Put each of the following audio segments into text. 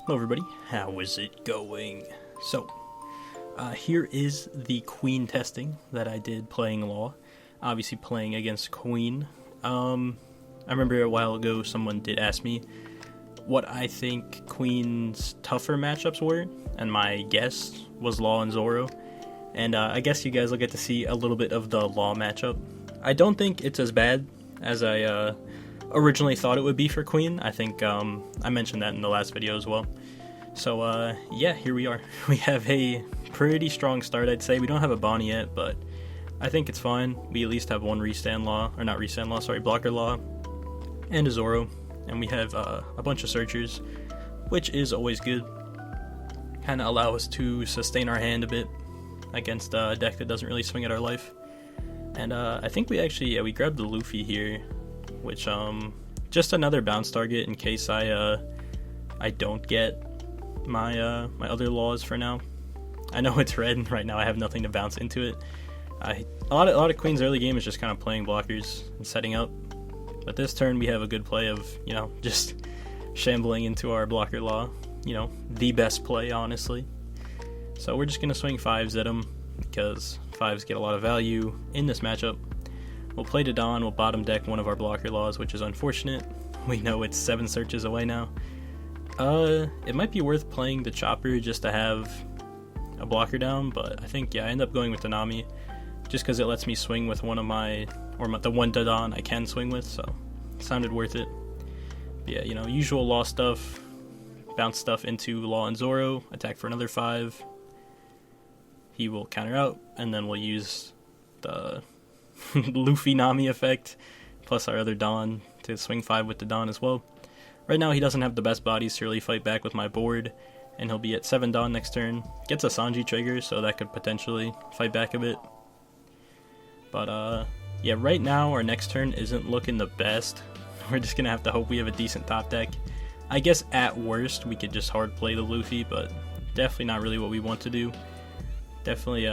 Hello everybody, how is it going? So, here is the queen testing that I did playing Law. Obviously playing against queen. I remember a while ago someone did ask me what I think queen's tougher matchups were, and my guess was Law and Zoro. And I guess you guys will get to see a little bit of the Law matchup. I don't think it's as bad as I originally thought it would be for queen. I think I mentioned that in the last video as well. So yeah, here we are. We have a pretty strong start, I'd say. We don't have a Bonnie yet, but I think it's fine. We at least have one restand Law, or not restand Law, sorry, blocker Law, and a Zoro. And we have a bunch of searchers, which is always good. Kind of allow us to sustain our hand a bit against a deck that doesn't really swing at our life. And I think we actually, we grabbed the Luffy here, which just another bounce target in case I don't get my my other Laws for now. I know it's red and right now I have nothing to bounce into it. A lot of queen's early game is just kind of playing blockers and setting up, but this turn we have a good play of, you know, just shambling into our blocker Law, you know, the best play honestly. So we're just gonna swing 5s at him because 5s get a lot of value in this matchup. We'll play to Dawn, we'll bottom deck one of our blocker Laws, which is unfortunate. We know it's 7 searches away now. It might be worth playing the Chopper just to have a blocker down, but I think, yeah, I end up going with the Nami just because it lets me swing with one of my, the one Dawn I can swing with, so it sounded worth it. But yeah, you know, usual Law stuff, bounce stuff into Law and Zoro, attack for another 5. He will counter out, and then we'll use the Luffy Nami effect, plus our other Dawn to swing 5 with the Dawn as well. Right now he doesn't have the best bodies to really fight back with my board, and he'll be at 7 Dawn next turn. Gets a Sanji trigger, so that could potentially fight back a bit. But yeah, right now our next turn isn't looking the best. We're just gonna have to hope we have a decent top deck. I guess at worst we could just hard play the Luffy, but definitely not really what we want to do. Definitely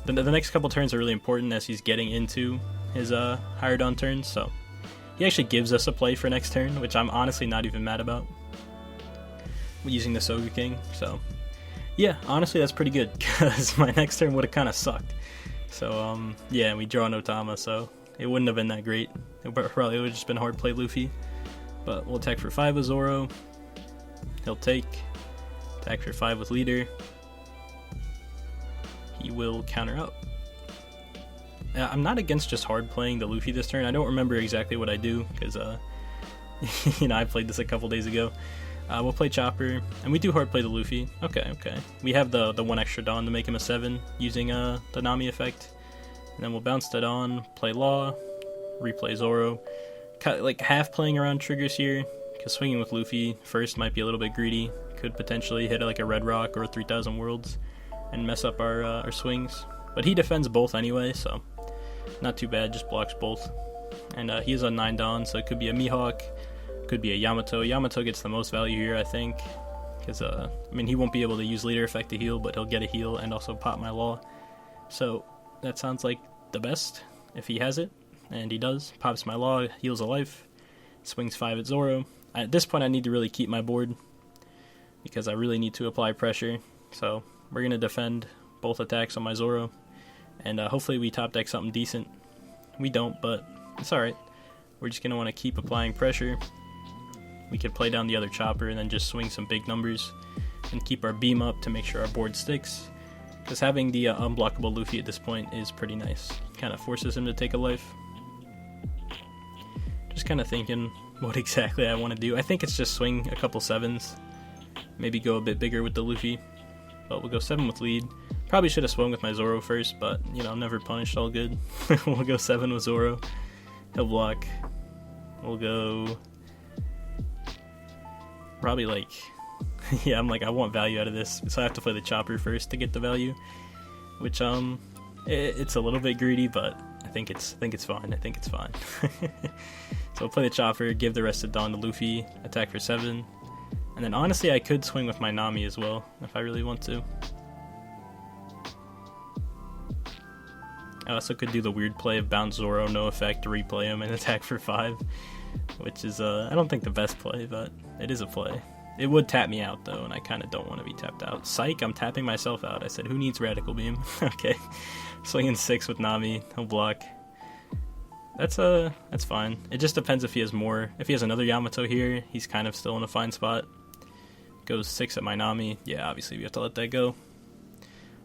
the next couple turns are really important as he's getting into his higher Dawn turns, so he actually gives us a play for next turn, which I'm honestly not even mad about. We're using the Sogu King, so yeah, honestly that's pretty good, because my next turn would have kind of sucked. So yeah, we draw no Tama, so it wouldn't have been that great. It probably would have just been hard play Luffy. But we'll attack for 5 with Zoro. He'll take. Attack for 5 with Leader. He will counter out. I'm not against just hard playing the Luffy this turn. I don't remember exactly what I do because you know, I played this a couple days ago. We'll play Chopper, and we do hard play the Luffy. Okay. We have the one extra Dawn to make him a 7 using the Nami effect, and then we'll bounce that on, play Law, replay Zoro. Like half playing around triggers here because swinging with Luffy first might be a little bit greedy. Could potentially hit like a Red Rock or a 3000 Worlds and mess up our swings. But he defends both anyway, so not too bad, just blocks both. And he is on 9 Dawn, so it could be a Mihawk, could be a Yamato. Yamato gets the most value here, I think, because, I mean, he won't be able to use Leader Effect to heal, but he'll get a heal and also pop my Law. So that sounds like the best if he has it, and he does. Pops my Law, heals a life, swings 5 at Zoro. At this point, I need to really keep my board because I really need to apply pressure, so we're going to defend both attacks on my Zoro, and hopefully we top deck something decent. We don't, but it's alright. We're just going to want to keep applying pressure. We could play down the other Chopper and then just swing some big numbers and keep our beam up to make sure our board sticks, because having the unblockable Luffy at this point is pretty nice. Kind of forces him to take a life. Just kind of thinking what exactly I want to do. I think it's just swing a couple 7s, maybe go a bit bigger with the Luffy. But we'll go 7 with lead. Probably should have swung with my Zoro first, but, you know, never punished, all good. We'll go 7 with Zoro. He'll block. We'll go probably like, yeah, I'm like, I want value out of this, so I have to play the Chopper first to get the value, which it's a little bit greedy, but I think it's fine. So we'll play the Chopper, give the rest of Dawn to Luffy, attack for 7. And then honestly I could swing with my Nami as well, if I really want to. I also could do the weird play of bounce Zoro, no effect, replay him, and attack for 5. Which is, I don't think the best play, but it is a play. It would tap me out, though, and I kind of don't want to be tapped out. Psych, I'm tapping myself out. I said, who needs Radical Beam? Okay. Swinging 6 with Nami. He'll block. That's fine. It just depends if he has more. If he has another Yamato here, he's kind of still in a fine spot. Goes 6 at my Nami. Yeah, obviously we have to let that go.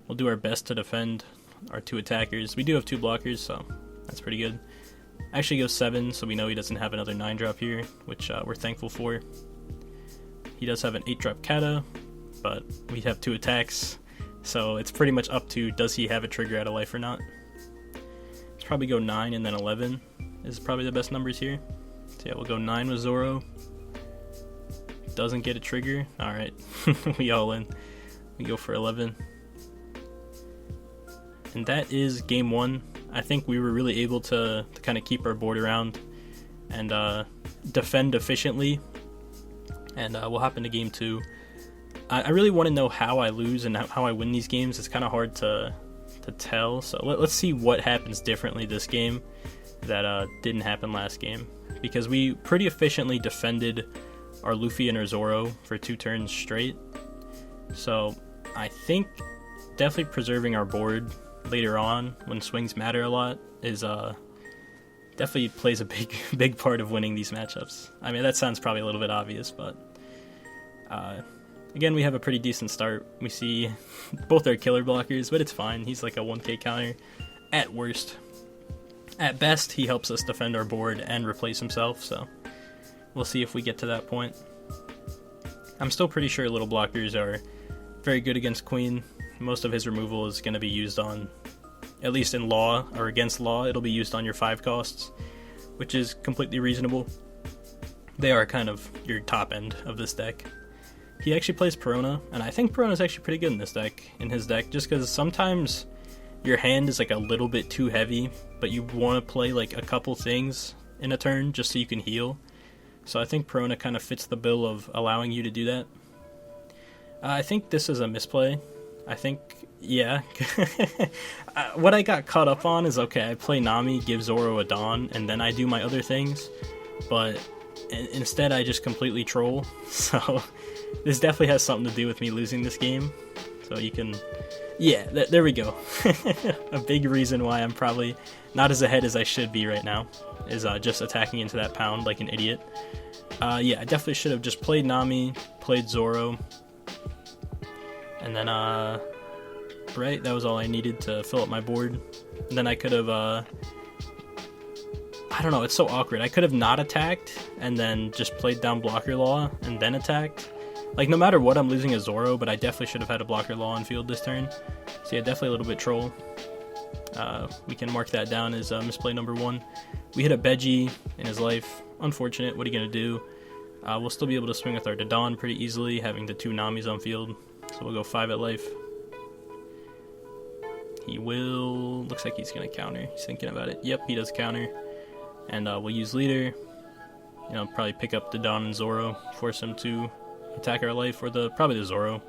We'll do our best to defend our 2 attackers. We do have 2 blockers, so that's pretty good. Actually goes 7, so we know he doesn't have another 9-drop here, which we're thankful for. He does have an 8-drop Kata, but we have 2 attacks, so it's pretty much up to does he have a trigger out of life or not. Let's probably go 9 and then 11 is probably the best numbers here. So yeah, we'll go 9 with Zoro. Doesn't get a trigger. Alright, we all in. We go for 11. And that is game 1. I think we were really able to kind of keep our board around and defend efficiently. And we'll hop into game 2. I really want to know how I lose and how I win these games. It's kind of hard to tell. So let's see what happens differently this game that didn't happen last game. Because we pretty efficiently defended our Luffy and our Zoro for 2 turns straight. So I think definitely preserving our board later on when swings matter a lot is definitely plays a big part of winning these matchups. I mean, that sounds probably a little bit obvious, but again, we have a pretty decent start. We see both our killer blockers, but it's fine. He's like a 1k counter at worst. At best, he helps us defend our board and replace himself, so we'll see if we get to that point. I'm still pretty sure little blockers are very good against Queen. Most of his removal is going to be used on, at least in Law or against Law, it'll be used on your 5 costs, which is completely reasonable. They are kind of your top end of this deck. He actually plays Perona, and I think Perona's actually pretty good in his deck, just because sometimes your hand is like a little bit too heavy, but you want to play like a couple things in a turn just so you can heal. So I think Perona kind of fits the bill of allowing you to do that. I think this is a misplay. I think, yeah. What I got caught up on is, okay, I play Nami, give Zoro a Dawn, and then I do my other things, but instead I just completely troll. So this definitely has something to do with me losing this game. So you can, yeah, there we go. A big reason why I'm probably not as ahead as I should be right now is just attacking into that pound like an idiot. Yeah, I definitely should have just played Nami, played Zoro, and then, right, that was all I needed to fill up my board. And then I could have, I don't know, it's so awkward. I could have not attacked and then just played down Blocker Law and then attacked. Like, no matter what, I'm losing a Zoro, but I definitely should have had a Blocker Law on field this turn. So yeah, definitely a little bit troll. We can mark that down as misplay number 1. We hit a Beji in his life. Unfortunate, what are you going to do? We'll still be able to swing with our Dodon pretty easily, having the 2 Namis on field. So we'll go 5 at life. He will... looks like he's going to counter. He's thinking about it. Yep, he does counter. And we'll use leader. You know, probably pick up the Don and Zoro. Force him to attack our life. Or probably the Zoro.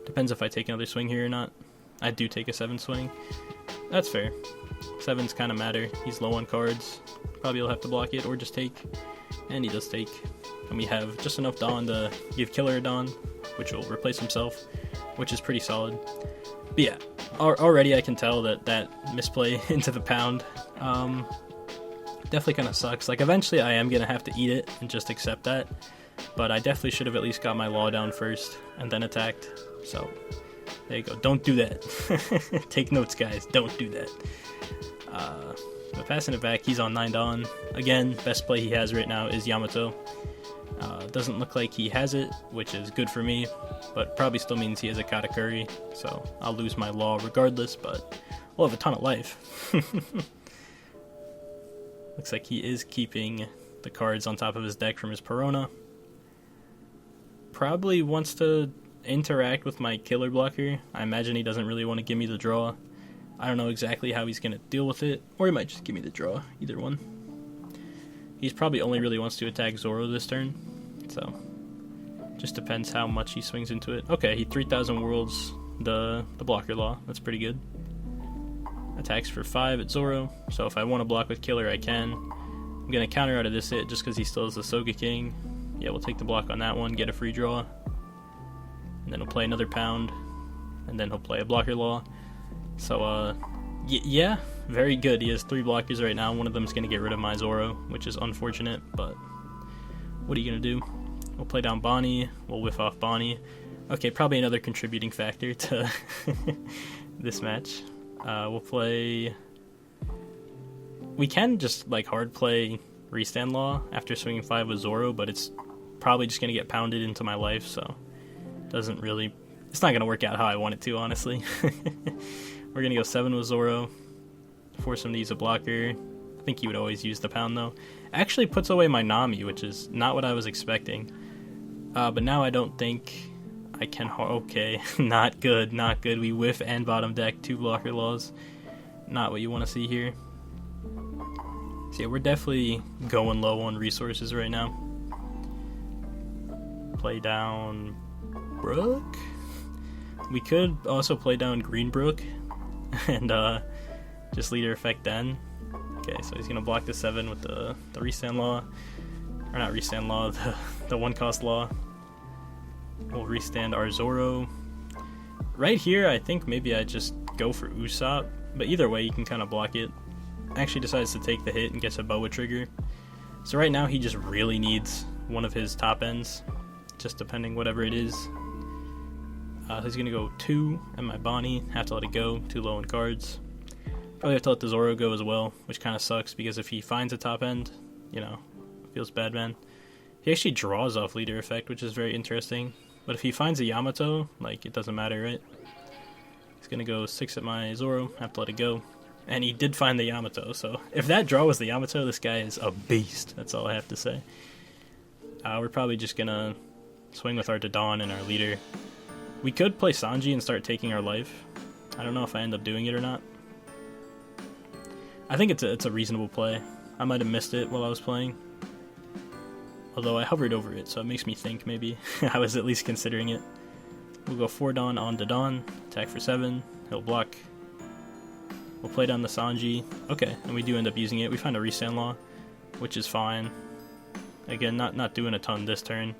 Depends if I take another swing here or not. I do take a 7 swing. That's fair. 7s kind of matter. He's low on cards. Probably will have to block it or just take. And he does take. And we have just enough Dawn to give Killer a Dawn, which will replace himself, which is pretty solid. But yeah, already I can tell that misplay into the pound definitely kind of sucks. Like, eventually I am going to have to eat it and just accept that, but I definitely should have at least got my Law down first and then attacked. So there you go. Don't do that. Take notes, guys. Don't do that. But passing it back, he's on 9 Dawn. Again, best play he has right now is Yamato. Doesn't look like he has it, which is good for me, but probably still means he has a Katakuri, so I'll lose my Law regardless, but we'll have a ton of life. Looks like he is keeping the cards on top of his deck from his Perona. Probably wants to interact with my killer blocker. I imagine he doesn't really want to give me the draw. I don't know exactly how he's going to deal with it, or he might just give me the draw, either one. He's probably only really wants to attack Zoro this turn, so just depends how much he swings into it. Okay, he 3,000 worlds the Blocker Law. That's pretty good. Attacks for 5 at Zoro, so if I want to block with Killer, I can. I'm going to counter out of this hit just because he still has the Soga King. Yeah, we'll take the block on that one, get a free draw. and then he'll play another pound, and then he'll play a blocker law. So, yeah, very good. He has 3 blockers right now. One of them is going to get rid of my Zoro, which is unfortunate, but what are you going to do? We'll play down Bonnie. We'll whiff off Bonnie. Okay, probably another contributing factor to this match. We'll play... We can just, like, hard play Restand Law after swinging 5 with Zoro, but it's probably just going to get pounded into my life, so doesn't really... It's not going to work out how I want it to, honestly. We're going to go 7 with Zoro. Force him to use a blocker. I think he would always use the pound, though. Actually puts away my Nami, which is not what I was expecting. But now I don't think I can... Okay, not good, not good. We whiff and bottom deck 2 blocker laws. Not what you want to see here. So yeah, we're definitely going low on resources right now. Play down Brook. We could also play down Greenbrook and just leader effect then. Okay, so he's gonna block the 7 with the restand law, or not restand law, the 1 cost law. We'll restand our Zoro. Right here, I think maybe I just go for Usopp, but either way, you can kind of block it. Actually decides to take the hit and gets a boa trigger. So right now, he just really needs one of his top ends, just depending whatever it is. He's gonna go 2, and my Bonnie, have to let it go, too low in cards. Probably have to let the Zoro go as well, which kind of sucks, because if he finds a top end, you know, feels bad, man. He actually draws off leader effect, which is very interesting. But if he finds a Yamato, like, it doesn't matter, right? He's gonna go 6 at my Zoro, have to let it go. And he did find the Yamato, so if that draw was the Yamato, this guy is a beast. That's all I have to say. We're probably just gonna swing with our Dodon and our leader. We could play Sanji and start taking our life. I don't know if I end up doing it or not. I think it's a reasonable play. I might have missed it while I was playing. Although I hovered over it, so it makes me think maybe I was at least considering it. We'll go 4 Dawn on Dodon, attack for 7, he'll block. We'll play down the Sanji. Okay, and we do end up using it. We find a restand law, which is fine. Again, not doing a ton this turn.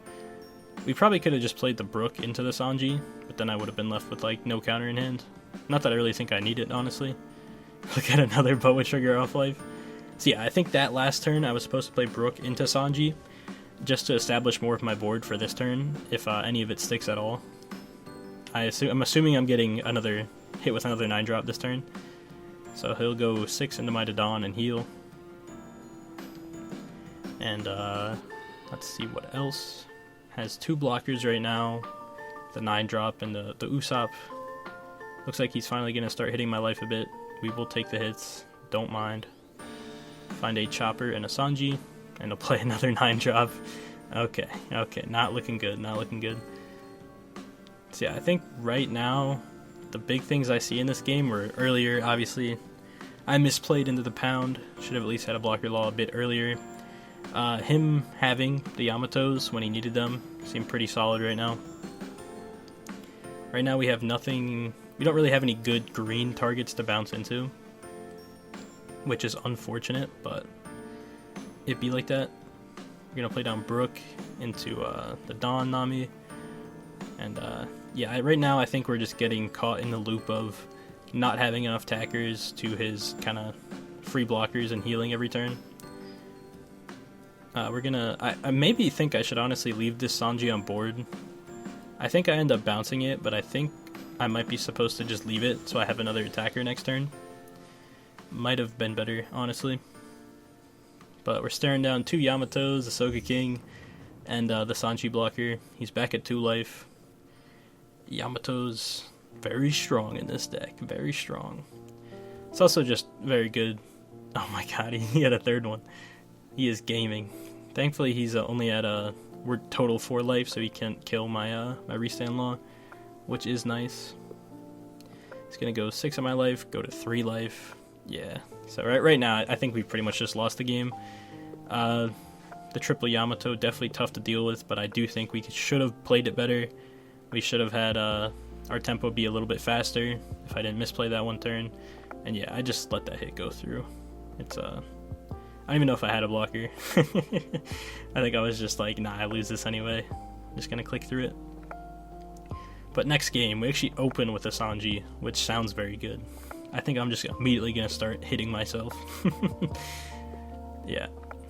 We probably could have just played the Brook into the Sanji, but then I would have been left with, like, no counter in hand. Not that I really think I need it, honestly. Look at another boa trigger off life. So yeah, I think that last turn I was supposed to play Brook into Sanji, just to establish more of my board for this turn, if any of it sticks at all. I'm assuming I'm getting another hit with another 9-drop this turn. So he'll go 6 into my Dodon and heal. And let's see what else. Has 2 blockers right now. The 9-drop and the Usopp. Looks like he's finally going to start hitting my life a bit. We will take the hits. Don't mind. Find a Chopper and a Sanji. And he'll play another 9-drop. Okay. Not looking good. Not looking good. So yeah, I think right now, the big things I see in this game were earlier, obviously. I misplayed into the pound. Should have at least had a blocker law a bit earlier. Him having the Yamatos when he needed them seemed pretty solid right now. Right now we have nothing... We don't really have any good green targets to bounce into, which is unfortunate, but it'd be like that. We're going to play down Brook into the Dawn Nami. And yeah, right now I think we're just getting caught in the loop of not having enough tackers to his kind of free blockers and healing every turn. We're gonna... I maybe think I should honestly leave this Sanji on board. I think I end up bouncing it, but I think I might be supposed to just leave it so I have another attacker next turn. Might have been better, honestly. But we're staring down 2 Yamatos, the Soga King, and the Sanji blocker. He's back at 2 life. Yamato's very strong in this deck, very strong. It's also just very good. Oh my god, he had a 3rd one. He is gaming. Thankfully, he's only at we're total 4 life, so he can't kill my my restand law, which is nice. He's gonna go 6 of my life, go to 3 life. Yeah. So right now, I think we pretty much just lost the game. The triple Yamato definitely tough to deal with, but I do think we should have played it better. We should have had our tempo be a little bit faster if I didn't misplay that one turn. And yeah, I just let that hit go through. It's I don't even know if I had a blocker. I think I was just like, nah, I lose this anyway. I'm just gonna click through it. But next game, we actually open with a Sanji, which sounds very good. I think I'm just immediately going to start hitting myself. Yeah,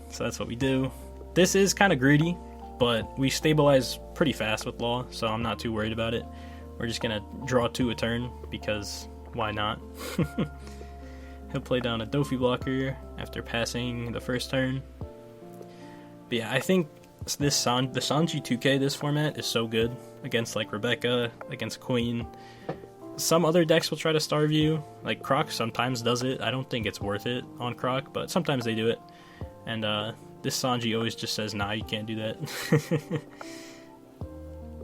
so that's what we do. This is kind of greedy, but we stabilize pretty fast with Law, so I'm not too worried about it. We're just going to draw 2 a turn, because why not? He'll play down a Dofi blocker after passing the first turn. But yeah, I think the Sanji 2K this format is so good against like Rebecca, against Queen. Some other decks will try to starve you, like Croc sometimes does it. I don't think it's worth it on Croc, but sometimes they do it. And this Sanji always just says, nah, you can't do that.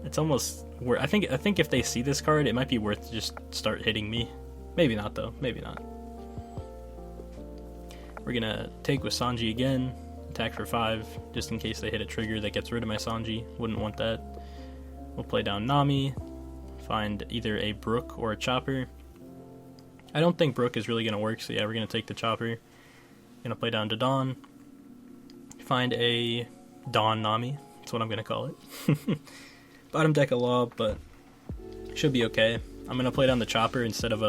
It's almost worth. I think if they see this card, it might be worth to just start hitting me. Maybe not though, maybe not. We're gonna take with Sanji again, attack for 5, just in case they hit a trigger that gets rid of my Sanji. Wouldn't want that. We'll play down Nami, find either a Brook or a Chopper. I don't think Brook is really gonna work, so yeah, we're gonna take the Chopper. Gonna play down to Dawn, find a Dawn Nami. That's what I'm gonna call it. Bottom deck a Law, but should be okay. I'm gonna play down the Chopper instead of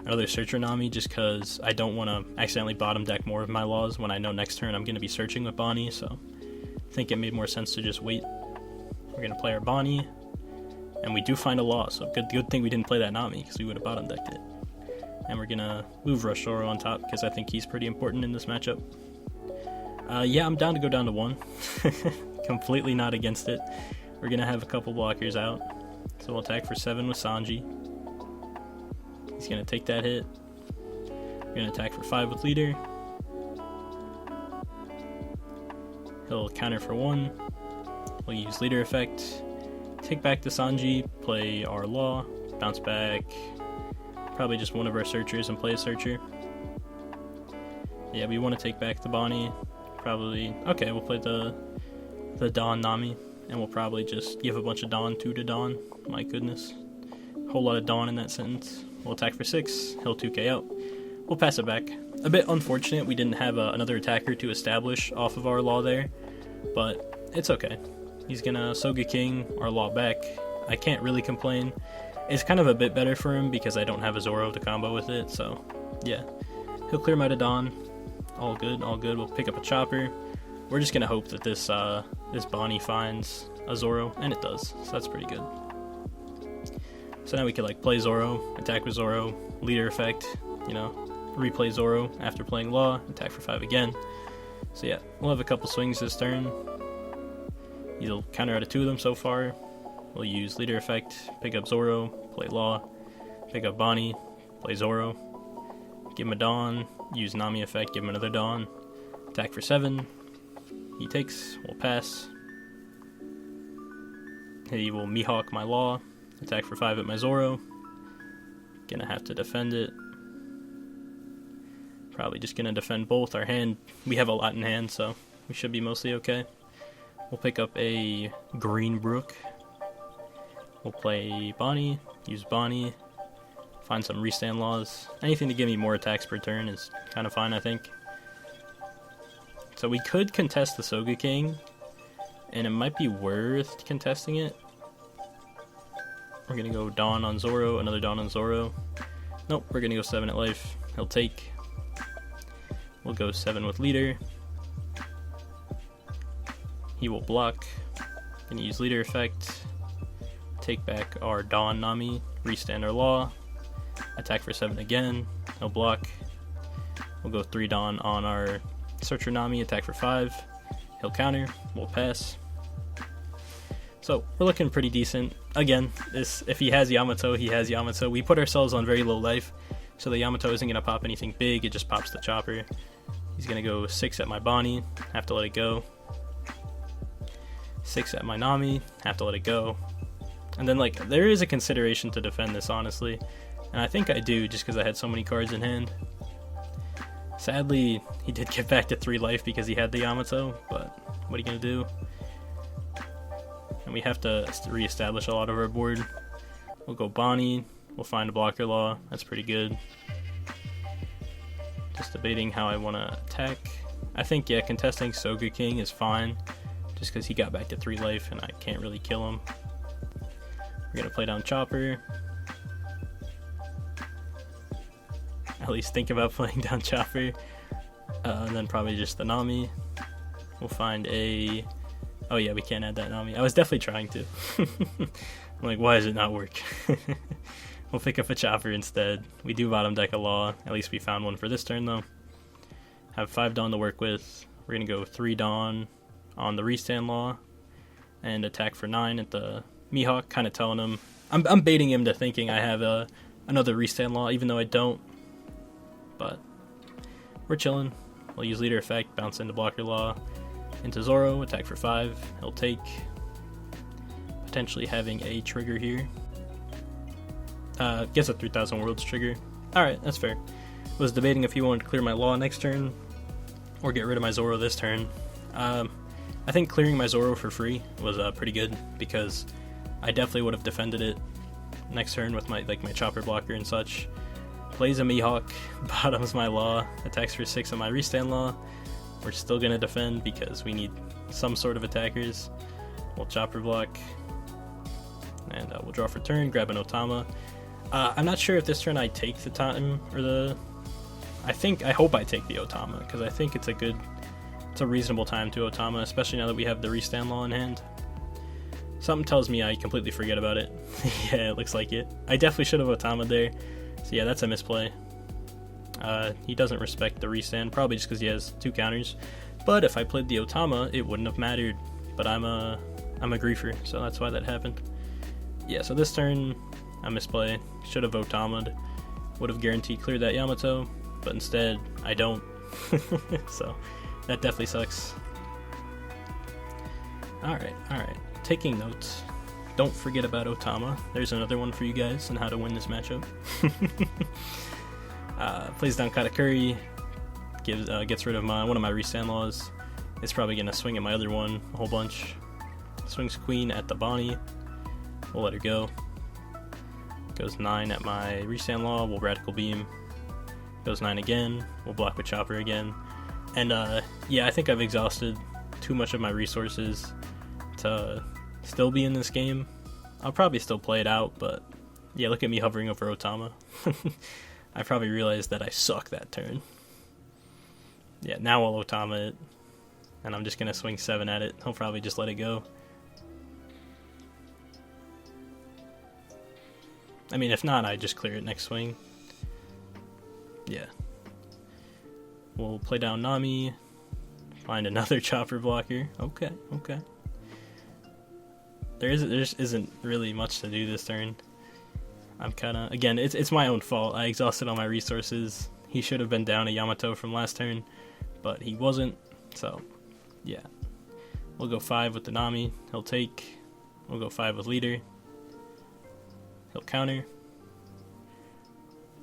another Searcher Nami, just because I don't want to accidentally bottom deck more of my Laws when I know next turn I'm gonna be searching with Bonnie. So I think it made more sense to just wait. We're gonna play our Bonnie, and we do find a Law. So good thing we didn't play that Nami, because we would have bottom decked it. And we're gonna move Roshoro on top because I think he's pretty important in this matchup. Yeah, I'm down to go down to 1. Completely not against it. We're gonna have a couple blockers out, so we'll attack for 7 with Sanji. He's gonna take that hit. We're gonna attack for 5 with Leader. He'll counter for 1. We'll use Leader effect. Take back the Sanji, play our Law, bounce back. Probably just one of our Searchers and play a Searcher. Yeah, we want to take back the Bonnie. Probably. Okay, we'll play the Dawn Nami, and we'll probably just give a bunch of Dawn 2 to Dawn. My goodness. Whole lot of Dawn in that sentence. We'll attack for 6. He'll 2k out. We'll pass it back. A bit unfortunate we didn't have another attacker to establish off of our Law there, but it's okay. He's gonna Soga King our Law back. I can't really complain. It's kind of a bit better for him because I don't have a Zoro to combo with it, so yeah. He'll clear him out of Dawn. All good, all good. We'll pick up a Chopper. We're just gonna hope that this Bonnie finds a Zoro, and it does, so that's pretty good. So now we could like play Zoro, attack with Zoro, Leader effect, you know, replay Zoro after playing Law, attack for 5 again. So yeah, we'll have a couple swings this turn. He'll counter out of 2 of them so far. We'll use Leader effect, pick up Zoro, play Law, pick up Bonnie, play Zoro, give him a Dawn, use Nami effect, give him another Dawn, attack for 7. He takes, we'll pass. He will Mihawk my Law, attack for 5 at my Zoro. Gonna have to defend it. Probably just gonna defend both. Our hand, we have a lot in hand, so we should be mostly okay. We'll pick up a green Brook. We'll play Bonnie, use Bonnie, find some restand Laws. Anything to give me more attacks per turn is kind of fine, I think. So we could contest the Soga King, and it might be worth contesting it. We're gonna go Dawn on Zoro, another Dawn on Zoro. Nope, we're gonna go 7 at life. He'll take. We'll go 7 with Leader. He will block. Gonna use Leader effect. Take back our Dawn Nami, restand our Law. Attack for 7 again. He'll block. We'll go 3 Dawn on our Searcher Nami, attack for 5. He'll counter. We'll pass. So we're looking pretty decent. Again, if he has Yamato, he has Yamato. We put ourselves on very low life, so the Yamato isn't going to pop anything big, it just pops the Chopper. He's going to go 6 at my Bonnie, have to let it go. 6 at my Nami, have to let it go. And then like, there is a consideration to defend this, honestly. And I think I do, just because I had so many cards in hand. Sadly, he did get back to 3 life because he had the Yamato, but what are you going to do? And we have to re-establish a lot of our board. We'll go Bonnie, we'll find a blocker Law, that's pretty good. Just debating how I want to attack. I think, yeah, contesting Soga King is fine, just because he got back to 3 life and I can't really kill him. We're gonna play down Chopper. At least think about playing down Chopper. And then probably just the Nami. We'll find a... Oh yeah, we can't add that Nami. I was definitely trying to. I'm like, why does it not work? We'll pick up a Chopper instead. We do bottom deck a Law. At least we found one for this turn though. Have 5 Dawn to work with. We're gonna go 3 Dawn on the Restand Law. And attack for 9 at the Mihawk, kind of telling him... I'm baiting him to thinking I have another Restand Law, even though I don't. But we're chilling. We'll use Leader Effect, bounce into Blocker Law. Into Zoro, attack for 5. He'll take. Potentially having a trigger here. Gets a 3000 Worlds trigger. Alright, that's fair. Was debating if he wanted to clear my Law next turn, or get rid of my Zoro this turn. I think clearing my Zoro for free was pretty good, because I definitely would have defended it next turn with my Chopper blocker and such. Plays a Mihawk, bottoms my Law, attacks for 6 on my Restand Law. We're still going to defend because we need some sort of attackers. We'll Chopper block, and we'll draw for turn, grab an Otama. I'm not sure if this turn I take the time, or the... I hope I take the Otama, because I think it's a reasonable time to Otama, especially now that we have the Restand Law in hand. Something tells me I completely forget about it. Yeah, it looks like it. I definitely should have Otama there. So yeah, that's a misplay. He doesn't respect the Restand, probably just because he has 2 counters. But if I played the Otama, it wouldn't have mattered. But I'm a griefer, so that's why that happened. Yeah, so this turn, I misplay. Should have Otama'd. Would have guaranteed cleared that Yamato, but instead, I don't. So, that definitely sucks. Alright. Taking notes. Don't forget about Otama. There's another one for you guys on how to win this matchup. Plays down Katakuri. Gets rid of one of my Restand Laws. It's probably going to swing at my other one a whole bunch. Swings Queen at the Bonnie. We'll let her go. Goes 9 at my Restand Law. We'll Radical Beam. Goes 9 again. We'll block with Chopper again. And yeah, I think I've exhausted too much of my resources to still be in this game. I'll probably still play it out, but yeah, look at me hovering over Otama. I probably realized that I suck that turn. Yeah, now I'll Otama it, and I'm just going to swing 7 at it. He'll probably just let it go. I mean, if not, I just clear it next swing. Yeah. We'll play down Nami, find another Chopper blocker. Okay. There just isn't really much to do this turn. I'm kinda... Again, it's my own fault. I exhausted all my resources. He should have been down a Yamato from last turn, but he wasn't, so yeah. We'll go 5 with the Nami. He'll take. We'll go 5 with Leader. He'll counter.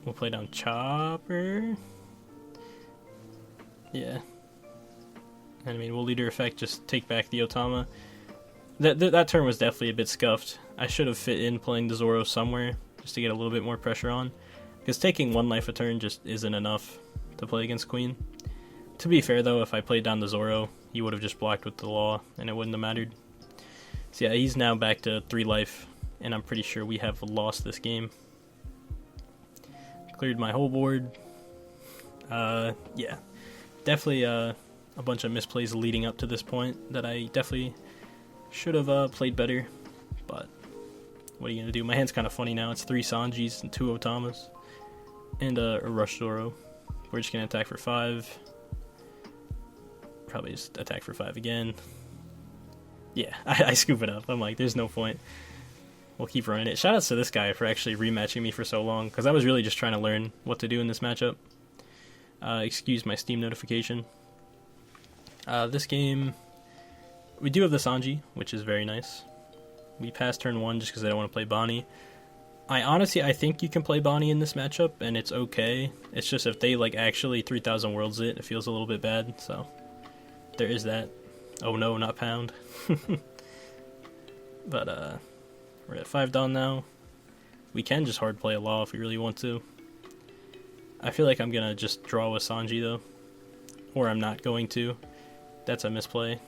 We'll play down Chopper. Yeah. I mean, we'll Leader Effect, just take back the Otama. That turn was definitely a bit scuffed. I should have fit in playing the Zoro somewhere, just to get a little bit more pressure on. Because taking 1 life a turn just isn't enough to play against Queen. To be fair though, if I played down the Zoro, he would have just blocked with the Law, and it wouldn't have mattered. So yeah, he's now back to 3 life, and I'm pretty sure we have lost this game. Cleared my whole board. Yeah. Definitely a bunch of misplays leading up to this point that I definitely should have played better. But what are you going to do? My hand's kind of funny now. It's 3 Sanjis and 2 Otamas. And a Rush Zoro. We're just going to attack for 5. Probably just attack for 5 again. Yeah, I scoop it up. I'm like, there's no point. We'll keep running it. Shoutouts to this guy for actually rematching me for so long, because I was really just trying to learn what to do in this matchup. Excuse my Steam notification. This game, we do have the Sanji, which is very nice. We passed turn 1 just because I don't want to play Bonnie. I think you can play Bonnie in this matchup, and it's okay. It's just if they actually 3000 Worlds it feels a little bit bad, so there is that. Oh no, not Pound. But we're at 5 down now. We can just hard play a Law if we really want to. I feel like I'm gonna just draw with Sanji though, or I'm not going to. That's a misplay.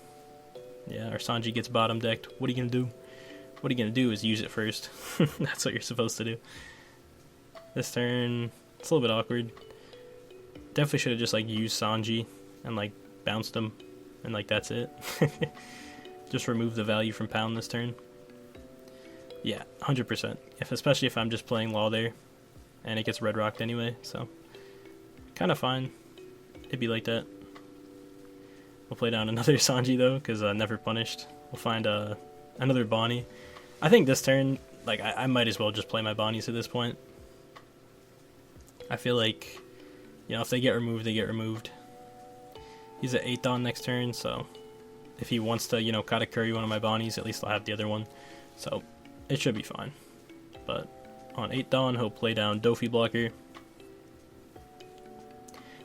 Yeah, our Sanji gets bottom decked. What are you gonna do? what you're going to do is use it first. That's what you're supposed to do. This turn, it's a little bit awkward. Definitely should have just like used Sanji and like bounced him, and like that's it. Just remove the value from pound this turn. Yeah, 100%. Especially if I'm just playing Law there, and it gets red rocked anyway, so kind of fine. It'd be like that. We'll play down another Sanji though, because never punished. We'll find another Bonnie. I think this turn, like I might as well just play my Bonnies at this point. I feel like, you know, if they get removed, they get removed. He's at 8 Dawn next turn, so if he wants to, you know, Katakuri one of my Bonnies, at least I'll have the other one. So it should be fine. But on 8 Dawn, he'll play down Dofi blocker.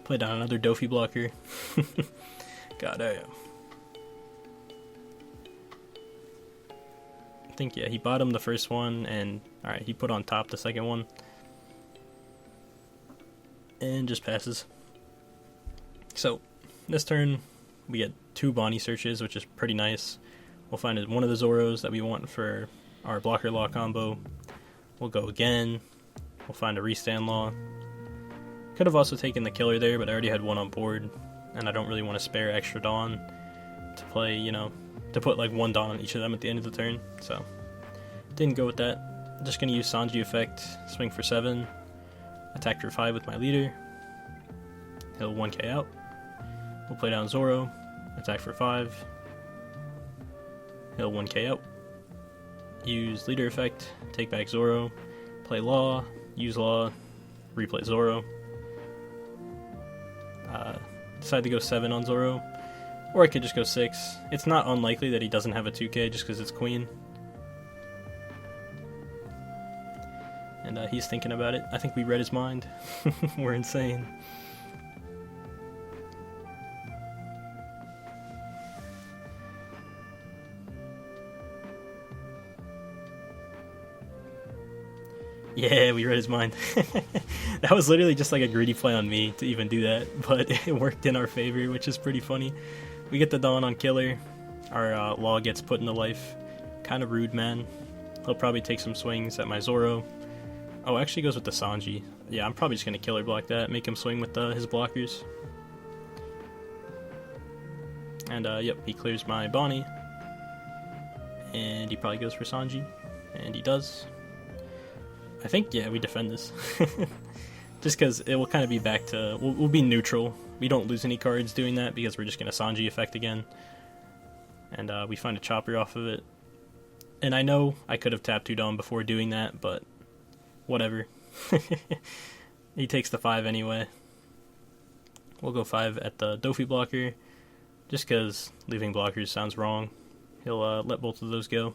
Play down another Dofi blocker. God damn. I think, yeah, he bottomed the first one, and alright, he put on top the second one. And just passes. So, this turn, we get 2 Bonnie searches, which is pretty nice. We'll find one of the Zoros that we want for our blocker law combo. We'll go again. We'll find a restand law. Could have also taken the killer there, but I already had one on board, and I don't really want to spare extra Dawn to play, you know, to put like 1 Dawn on each of them at the end of the turn. So, didn't go with that. Just gonna use Sanji effect, swing for 7. Attack for 5 with my leader. He'll 1k out. We'll play down Zoro. Attack for 5. He'll 1k out. Use leader effect. Take back Zoro. Play Law. Use Law. Replay Zoro. Decide to go 7 on Zoro. Or I could just go 6. It's not unlikely that he doesn't have a 2k just because it's Queen. And he's thinking about it. I think we read his mind. We're insane. Yeah, we read his mind. That was literally just like a greedy play on me to even do that, but it worked in our favor, which is pretty funny. We get the Dawn on Killer. Our Law gets put into life. Kind of rude, man. He'll probably take some swings at my Zoro. Oh, actually goes with the Sanji. Yeah, I'm probably just going to killer block that, make him swing with his blockers. And, yep, he clears my Bonnie. And he probably goes for Sanji. And he does. I think, yeah, we defend this. Just because it will kind of be back to... We'll be neutral. We don't lose any cards doing that because we're just going to Sanji effect again. And we find a chopper off of it. And I know I could have tapped 2 Dawn before doing that, but... whatever. He takes the 5 anyway. We'll go 5 at the Dofi blocker, just because leaving blockers sounds wrong. He'll let both of those go.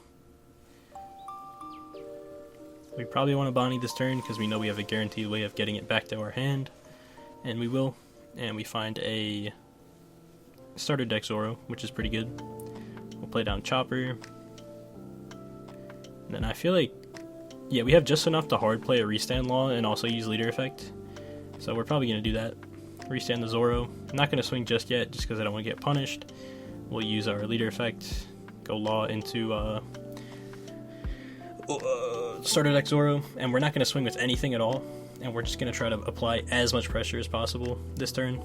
We probably want to Bonnie this turn because we know we have a guaranteed way of getting it back to our hand, and we will. And we find a starter deck Zoro, which is pretty good. We'll play down Chopper. And then I feel like, yeah, we have just enough to hard play a restand law and also use leader effect. So we're probably going to do that. Restand the Zoro. I'm not going to swing just yet just because I don't want to get punished. We'll use our leader effect. Go law into starter deck Zoro. And we're not going to swing with anything at all. And we're just going to try to apply as much pressure as possible this turn.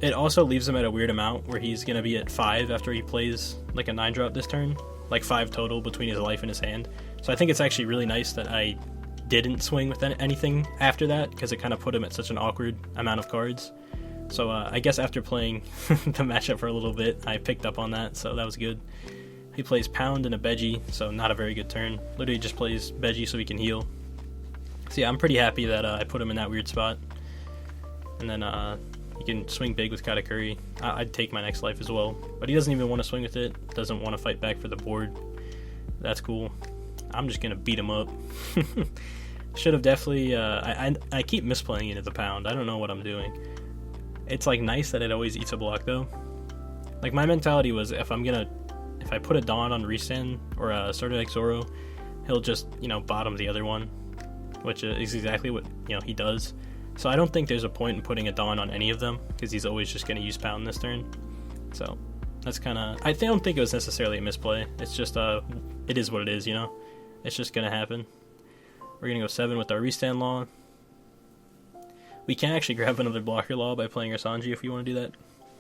It also leaves him at a weird amount where he's going to be at 5 after he plays like a 9-drop this turn. Like 5 total between his life and his hand. So I think it's actually really nice that I didn't swing with anything after that, because it kind of put him at such an awkward amount of cards. So I guess after playing the matchup for a little bit, I picked up on that, so that was good. He plays Pound and a Beji, so not a very good turn. Literally just plays Beji so he can heal. So yeah, I'm pretty happy that I put him in that weird spot. And then he can swing big with Katakuri. I'd take my next life as well, but he doesn't even want to swing with it. Doesn't want to fight back for the board. That's cool. I'm just gonna beat him up. Should have definitely. I keep misplaying it at the Pound. I don't know what I'm doing. It's like nice that it always eats a block though. Like my mentality was if I put a Dawn on restand or a starter like Zoro, he'll just bottom the other one, which is exactly what he does. So I don't think there's a point in putting a Dawn on any of them because he's always just gonna use Pound this turn. So that's kind of. I don't think it was necessarily a misplay. It's just it is what it is, It's just gonna happen. We're gonna go 7 with our restand law. We can actually grab another blocker law by playing our Sanji if we want to do that.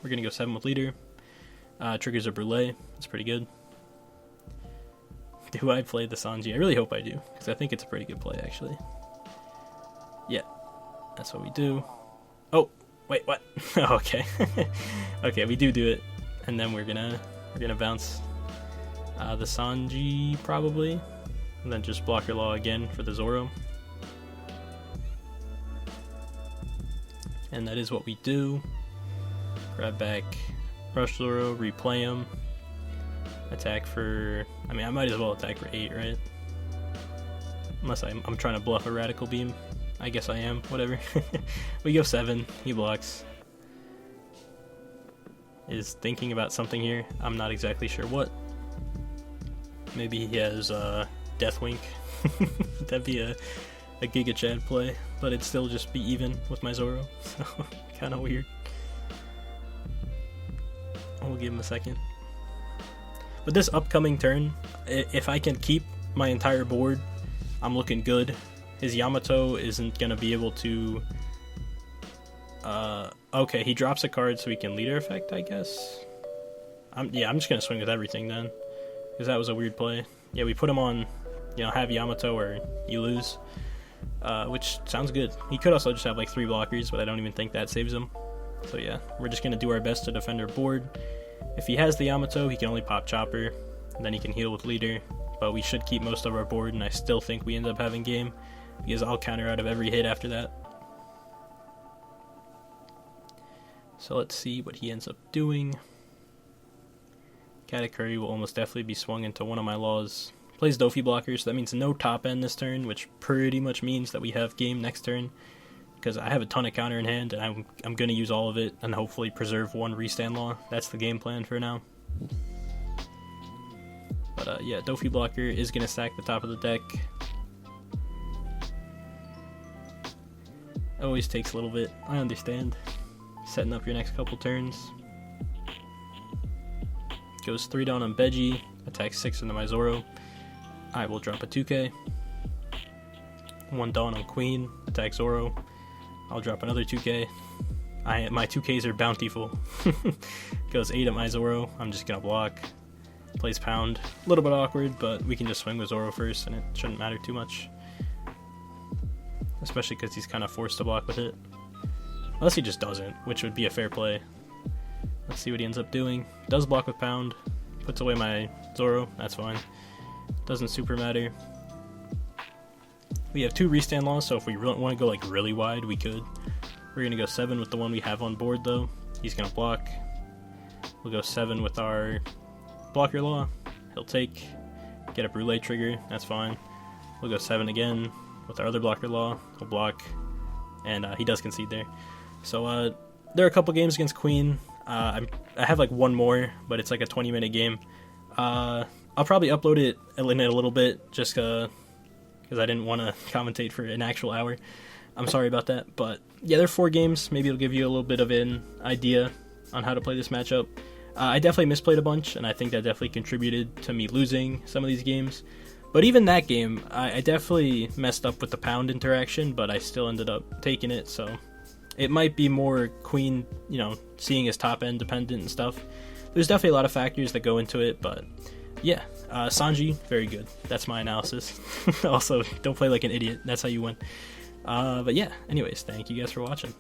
We're gonna go 7 with leader. Triggers a Brûlée. That's pretty good. Do I play the Sanji? I really hope I do, because I think it's a pretty good play, actually. Yeah, that's what we do. Oh, wait, what? Oh, okay. Okay, we do it, and then we're gonna bounce the Sanji probably, and then just blocker law again for the Zoro. And that is what we do. Grab back Rush Zoro, replay him. Attack for... I mean, I might as well attack for 8, right? Unless I'm trying to bluff a Radical Beam. I guess I am. Whatever. We go 7. He blocks. Is thinking about something here. I'm not exactly sure what. Maybe he has Death Wink. That'd be a Giga Chad play. But it'd still just be even with my Zoro. So, kind of weird. We'll give him a second. But this upcoming turn, if I can keep my entire board, I'm looking good. His Yamato isn't going to be able to... okay, he drops a card so he can leader effect, I guess. I'm just going to swing with everything then. Because that was a weird play. Yeah, we put him on, have Yamato or you lose. Which sounds good. He could also just have like 3 blockers, but I don't even think that saves him. So yeah, we're just going to do our best to defend our board. If he has the Yamato, he can only pop Chopper, and then he can heal with leader. But we should keep most of our board, and I still think we end up having game, because I'll counter out of every hit after that. So let's see what he ends up doing. Katakuri will almost definitely be swung into one of my laws. Plays Dofi blockers, so that means no top end this turn, which pretty much means that we have game next turn. Because I have a ton of counter in hand, and I'm going to use all of it, and hopefully preserve 1 restand law. That's the game plan for now. But yeah, Dofi blocker is going to stack the top of the deck. Always takes a little bit, I understand. Setting up your next couple turns. Goes 3 down on Beji, attacks 6 into my Zoro. I will drop a 2k. 1 down on Queen, attack Zoro. I'll drop another 2k. My 2ks are bountiful. Goes 8 at my Zoro. I'm just gonna block. Plays Pound. A little bit awkward, but we can just swing with Zoro first, and it shouldn't matter too much. Especially because he's kind of forced to block with it. Unless he just doesn't, which would be a fair play. Let's see what he ends up doing. Does block with Pound. Puts away my Zoro. That's fine. Doesn't super matter. We have 2 restand laws, so if we want to go like really wide, we could. We're going to go 7 with the one we have on board, though. He's going to block. We'll go 7 with our blocker law. He'll take, get a Brûlée trigger. That's fine. We'll go 7 again with our other blocker law. He'll block, and he does concede there. So there are a couple games against Queen. I have like 1 more, but it's like a 20-minute game. I'll probably upload it in a little bit, just because I didn't want to commentate for an actual hour. I'm sorry about that, but yeah, there are 4 games. Maybe it'll give you a little bit of an idea on how to play this matchup. I definitely misplayed a bunch, and I think that definitely contributed to me losing some of these games. But even that game, I definitely messed up with the Pound interaction, but I still ended up taking it, so it might be more Queen, seeing his top end dependent and stuff. There's definitely a lot of factors that go into it, but yeah, Sanji, very good. That's my analysis. Also, don't play like an idiot. That's how you win. But yeah, anyways, thank you guys for watching.